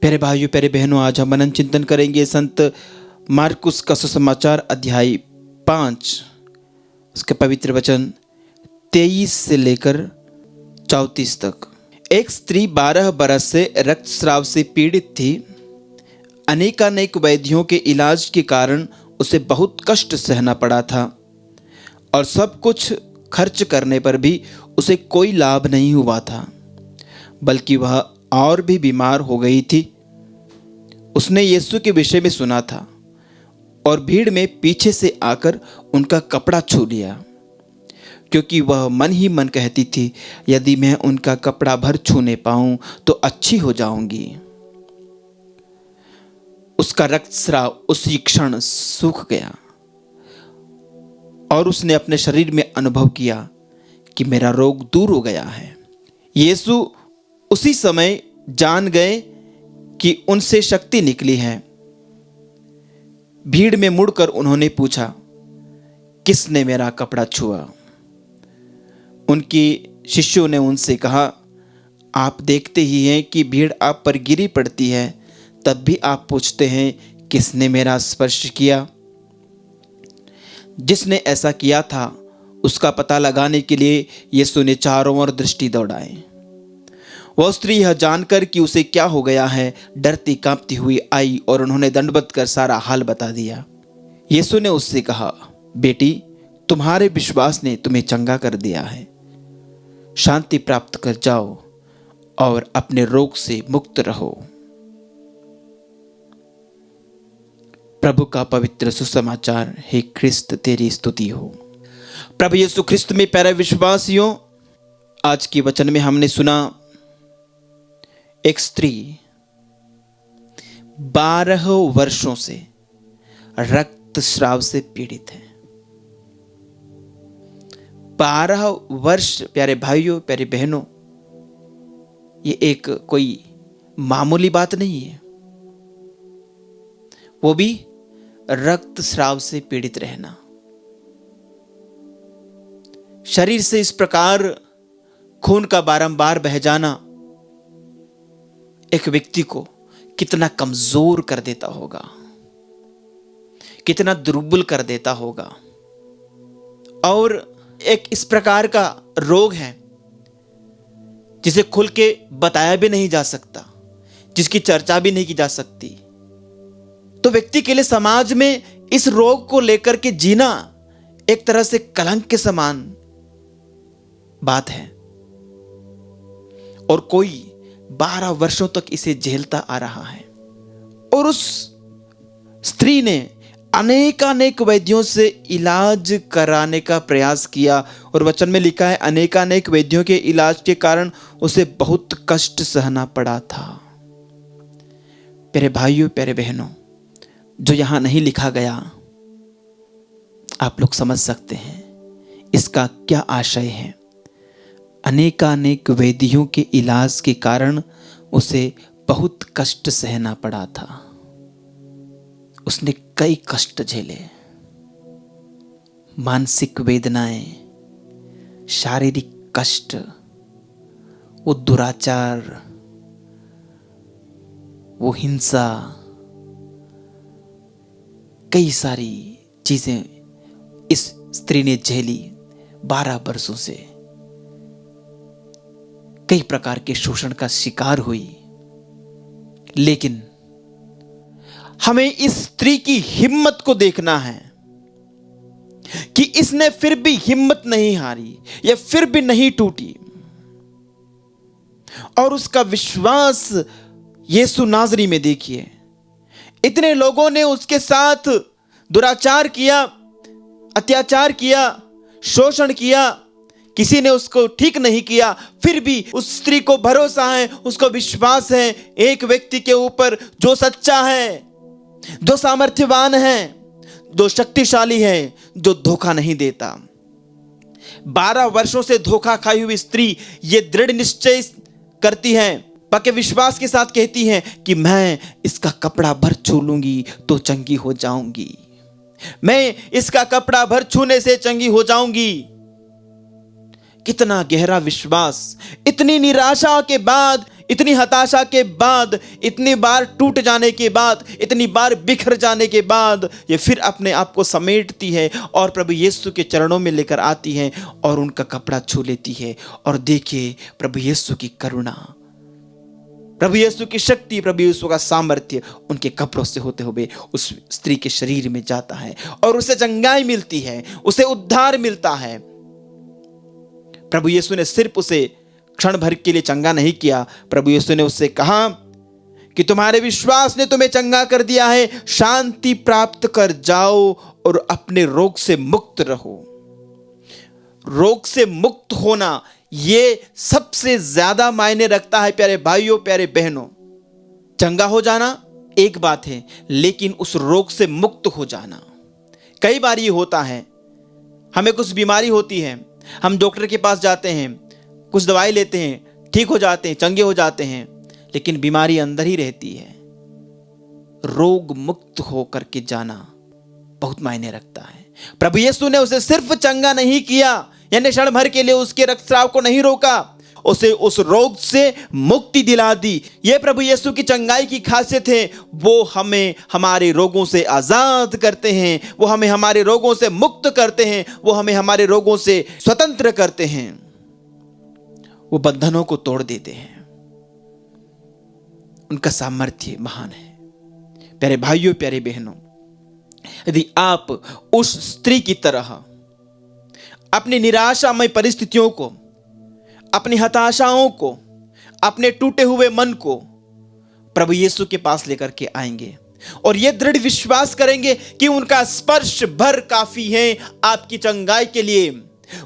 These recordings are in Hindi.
प्यारे भाइयों प्यारे बहनों, आज हम मनन चिंतन करेंगे संत मार्कुस का सुसमाचार अध्याय 5, उसके पवित्र वचन 23 से लेकर 34 तक। एक स्त्री 12 बरस से रक्तस्राव से पीड़ित थी। अनेकानेक वैद्यों के इलाज के कारण उसे बहुत कष्ट सहना पड़ा था और सब कुछ खर्च करने पर भी उसे कोई लाभ नहीं हुआ था, बल्कि वह और भी बीमार हो गई थी। उसने यीशु के विषय में सुना था और भीड़ में पीछे से आकर उनका कपड़ा छू लिया, क्योंकि वह मन ही मन कहती थी, यदि मैं उनका कपड़ा भर छूने पाऊं तो अच्छी हो जाऊंगी। उसका रक्तस्राव उसी क्षण सूख गया और उसने अपने शरीर में अनुभव किया कि मेरा रोग दूर हो गया है। यीशु उसी समय जान गए कि उनसे शक्ति निकली है। भीड़ में मुड़कर उन्होंने पूछा, किसने मेरा कपड़ा छुआ? उनकी शिष्यों ने उनसे कहा, आप देखते ही हैं कि भीड़ आप पर गिरी पड़ती है, तब भी आप पूछते हैं किसने मेरा स्पर्श किया? जिसने ऐसा किया था उसका पता लगाने के लिए यीशु ने चारों ओर दृष्टि दौड़ाई। वह स्त्री यह जानकर कि उसे क्या हो गया है, डरती कांपती हुई आई और उन्होंने दंडवत कर सारा हाल बता दिया। यीशु ने उससे कहा, बेटी, तुम्हारे विश्वास ने तुम्हें चंगा कर दिया है। शांति प्राप्त कर जाओ और अपने रोग से मुक्त रहो। प्रभु का पवित्र सुसमाचार। हे ख्रिस्त, तेरी स्तुति हो। प्रभु यीशु ख्रिस्त में प्यारे विश्वासियों, आज के वचन में हमने सुना एक स्त्री 12 वर्षों से रक्तस्राव से पीड़ित है। 12 वर्ष प्यारे भाइयों प्यारे बहनों, ये एक कोई मामूली बात नहीं है। वो भी रक्तस्राव से पीड़ित रहना, शरीर से इस प्रकार खून का बारंबार बह जाना एक व्यक्ति को कितना कमजोर कर देता होगा, कितना दुर्बल कर देता होगा। और एक इस प्रकार का रोग है जिसे खुल के बताया भी नहीं जा सकता, जिसकी चर्चा भी नहीं की जा सकती। तो व्यक्ति के लिए समाज में इस रोग को लेकर के जीना एक तरह से कलंक के समान बात है, और कोई 12 वर्षों तक इसे झेलता आ रहा है। और उस स्त्री ने अनेकानेक वैद्यों से इलाज कराने का प्रयास किया, और वचन में लिखा है अनेकानेक वैद्यों के इलाज के कारण उसे बहुत कष्ट सहना पड़ा था। प्यारे भाइयों प्यारे बहनों, जो यहां नहीं लिखा गया आप लोग समझ सकते हैं इसका क्या आशय है। अनेकानेक वैद्यों के इलाज के कारण उसे बहुत कष्ट सहना पड़ा था। उसने कई कष्ट झेले, मानसिक वेदनाएं, शारीरिक कष्ट, वो दुराचार, वो हिंसा, कई सारी चीजें इस स्त्री ने झेली। 12 वर्षों से कई प्रकार के शोषण का शिकार हुई। लेकिन हमें इस स्त्री की हिम्मत को देखना है कि इसने फिर भी हिम्मत नहीं हारी, या फिर भी नहीं टूटी, और उसका विश्वास यीशु नाज़री में देखिए। इतने लोगों ने उसके साथ दुराचार किया, अत्याचार किया, शोषण किया, किसी ने उसको ठीक नहीं किया, फिर भी उस स्त्री को भरोसा है, उसको विश्वास है एक व्यक्ति के ऊपर जो सच्चा है, जो सामर्थ्यवान है, जो शक्तिशाली है, जो धोखा नहीं देता। 12 वर्षों से धोखा खाई हुई स्त्री ये दृढ़ निश्चय करती है, पक्के विश्वास के साथ कहती है कि मैं इसका कपड़ा भर छू लूंगी तो चंगी हो जाऊंगी, मैं इसका कपड़ा भर छूने से चंगी हो जाऊंगी। कितना गहरा विश्वास! इतनी निराशा के बाद इतनी हताशा के बाद, इतनी बार टूट जाने के बाद, इतनी बार बिखर जाने के बाद ये फिर अपने आप को समेटती है और प्रभु यीशु के चरणों में लेकर आती है और उनका कपड़ा छू लेती है। और देखिए प्रभु यीशु की करुणा, प्रभु यीशु की शक्ति, प्रभु यीशु का सामर्थ्य उनके कपड़ों से होते हुए उस स्त्री के शरीर में जाता है और उसे चंगाई मिलती है, उसे उद्धार मिलता है। प्रभु यीशु ने सिर्फ उसे क्षण भर के लिए चंगा नहीं किया, प्रभु यीशु ने उससे कहा कि तुम्हारे विश्वास ने तुम्हें चंगा कर दिया है, शांति प्राप्त कर जाओ और अपने रोग से मुक्त रहो। रोग से मुक्त होना ये सबसे ज्यादा मायने रखता है प्यारे भाइयों, प्यारे बहनों। चंगा हो जाना एक बात है, लेकिन उस रोग से मुक्त हो जाना। कई बार ये होता है, हमें कुछ बीमारी होती है, हम डॉक्टर के पास जाते हैं, कुछ दवाई लेते हैं, ठीक हो जाते हैं, चंगे हो जाते हैं, लेकिन बीमारी अंदर ही रहती है। रोग मुक्त हो करके जाना बहुत मायने रखता है। प्रभु यीशु ने उसे सिर्फ चंगा नहीं किया, यानी क्षण भर के लिए उसके रक्तस्राव को नहीं रोका, उसे उस रोग से मुक्ति दिला दी। यह प्रभु यीशु की चंगाई की खासियत है। वो हमें हमारे रोगों से आजाद करते हैं, वो हमें हमारे रोगों से मुक्त करते हैं, वो हमें हमारे रोगों से स्वतंत्र करते हैं, वो बंधनों को तोड़ देते हैं। उनका सामर्थ्य महान है। प्यारे भाइयों, प्यारे बहनों, यदि आप उस स्त्री की तरह अपनी निराशामय परिस्थितियों को, अपनी हताशाओं को, अपने टूटे हुए मन को प्रभु यीशु के पास लेकर के आएंगे और यह दृढ़ विश्वास करेंगे कि उनका स्पर्श भर काफी है आपकी चंगाई के लिए,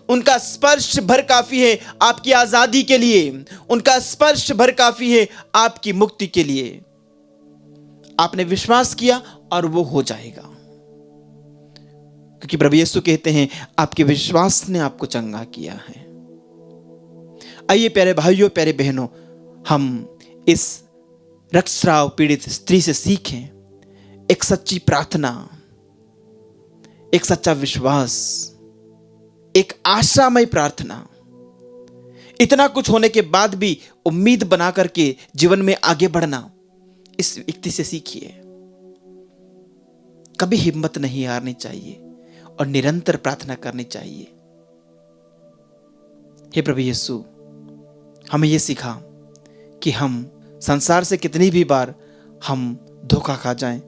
उनका स्पर्श भर काफी है आपकी आजादी के लिए, उनका स्पर्श भर काफी है आपकी मुक्ति के लिए। आपने विश्वास किया और वो हो जाएगा, क्योंकि प्रभु यीशु कहते हैं आपके विश्वास ने आपको चंगा किया है। आइए प्यारे भाइयों, प्यारे बहनों, हम इस रक्तस्राव पीड़ित स्त्री से सीखें एक सच्ची प्रार्थना, एक सच्चा विश्वास, एक आशामय प्रार्थना। इतना कुछ होने के बाद भी उम्मीद बना करके जीवन में आगे बढ़ना, इस व्यक्ति से सीखिए। कभी हिम्मत नहीं हारनी चाहिए और निरंतर प्रार्थना करनी चाहिए। हे प्रभु यीशु, हमें यह सिखा कि हम संसार से कितनी भी बार हम धोखा खा जाएं,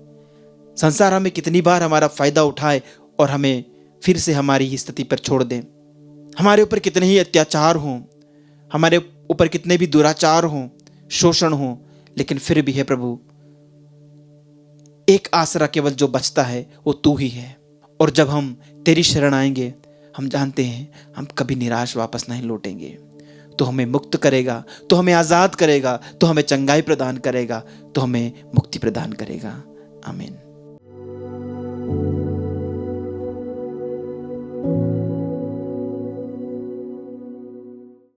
संसार हमें कितनी बार हमारा फायदा उठाए और हमें फिर से हमारी ही स्थिति पर छोड़ दें, हमारे ऊपर कितने ही अत्याचार हों, हमारे ऊपर कितने भी दुराचार हों, शोषण हों, लेकिन फिर भी है प्रभु, एक आसरा केवल जो बचता है वो तू ही है। और जब हम तेरी शरण आएंगे, हम जानते हैं हम कभी निराश वापस नहीं लौटेंगे। तो हमें मुक्त करेगा, तो हमें आजाद करेगा, तो हमें चंगाई प्रदान करेगा, तो हमें मुक्ति प्रदान करेगा। आमीन।